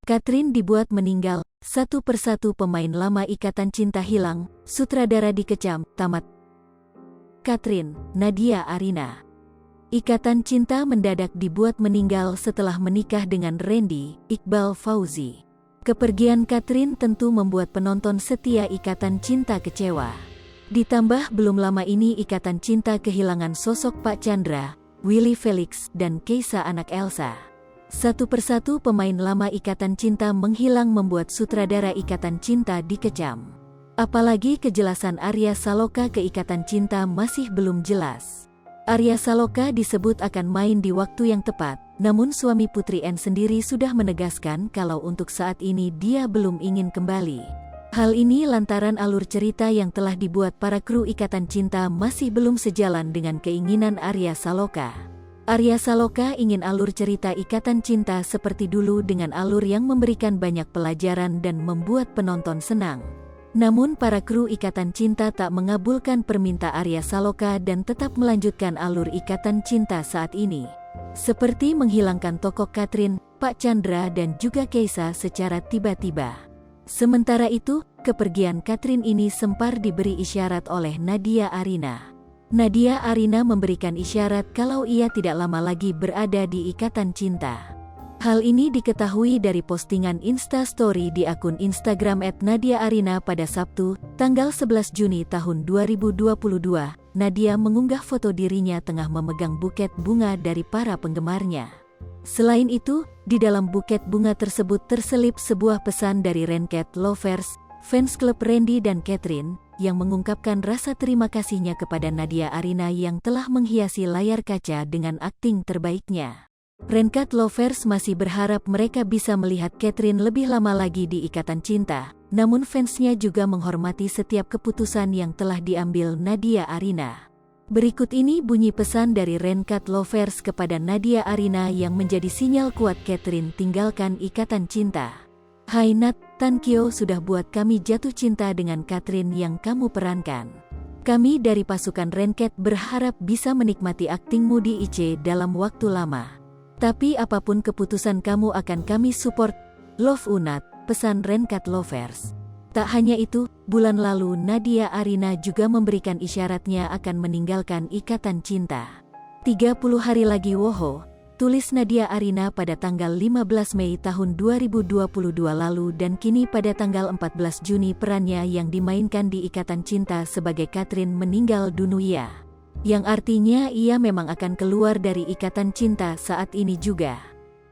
Catherine dibuat meninggal, satu persatu pemain lama Ikatan Cinta hilang, sutradara dikecam, tamat. Catherine, Nadia Arina. Ikatan Cinta mendadak dibuat meninggal setelah menikah dengan Randy Iqbal Fauzi. Kepergian Catherine tentu membuat penonton setia Ikatan Cinta kecewa. Ditambah belum lama ini Ikatan Cinta kehilangan sosok Pak Chandra, Willy Felix, dan Keisa anak Elsa. Satu persatu pemain lama Ikatan Cinta menghilang membuat sutradara Ikatan Cinta dikecam. Apalagi kejelasan Arya Saloka ke Ikatan Cinta masih belum jelas. Arya Saloka disebut akan main di waktu yang tepat, namun suami Putri N sendiri sudah menegaskan kalau untuk saat ini dia belum ingin kembali. Hal ini lantaran alur cerita yang telah dibuat para kru Ikatan Cinta masih belum sejalan dengan keinginan Arya Saloka. Arya Saloka ingin alur cerita Ikatan Cinta seperti dulu dengan alur yang memberikan banyak pelajaran dan membuat penonton senang. Namun para kru Ikatan Cinta tak mengabulkan permintaan Arya Saloka dan tetap melanjutkan alur Ikatan Cinta saat ini. Seperti menghilangkan tokoh Catherine, Pak Chandra dan juga Keisa secara tiba-tiba. Sementara itu, kepergian Catherine ini sempar diberi isyarat oleh Nadia Arina. Nadia Arina memberikan isyarat kalau ia tidak lama lagi berada di Ikatan Cinta. Hal ini diketahui dari postingan Instastory di akun Instagram @NadiaArina pada Sabtu, tanggal 11 Juni tahun 2022. Nadia mengunggah foto dirinya tengah memegang buket bunga dari para penggemarnya. Selain itu, di dalam buket bunga tersebut terselip sebuah pesan dari Rencat Lovers, fans klub Randy dan Catherine, yang mengungkapkan rasa terima kasihnya kepada Nadia Arina yang telah menghiasi layar kaca dengan akting terbaiknya. Rencat Lovers masih berharap mereka bisa melihat Catherine lebih lama lagi di Ikatan Cinta, namun fansnya juga menghormati setiap keputusan yang telah diambil Nadia Arina. Berikut ini bunyi pesan dari Rencat Lovers kepada Nadia Arina yang menjadi sinyal kuat Catherine tinggalkan Ikatan Cinta. Hai Nat, Tankyo sudah buat kami jatuh cinta dengan Catherine yang kamu perankan. Kami dari pasukan Rencat berharap bisa menikmati aktingmu di IC dalam waktu lama. Tapi apapun keputusan kamu akan kami support. Love Unat, pesan Rencat Lovers. Tak hanya itu, bulan lalu Nadia Arina juga memberikan isyaratnya akan meninggalkan Ikatan Cinta. 30 hari lagi woho, tulis Nadia Arina pada tanggal 15 Mei tahun 2022 lalu dan kini pada tanggal 14 Juni perannya yang dimainkan di Ikatan Cinta sebagai Catherine meninggal dunia. Yang artinya ia memang akan keluar dari Ikatan Cinta saat ini juga.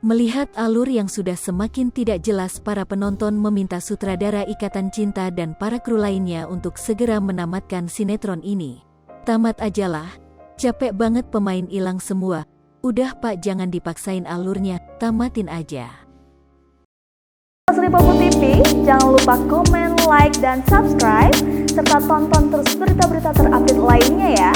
Melihat alur yang sudah semakin tidak jelas, para penonton meminta sutradara Ikatan Cinta dan para kru lainnya untuk segera menamatkan sinetron ini. Tamat ajalah, capek banget pemain hilang semua. Udah Pak, jangan dipaksain alurnya, tamatin aja. Sri Popo TV, jangan lupa komen, like, dan subscribe, serta tonton terus berita-berita terupdate lainnya ya.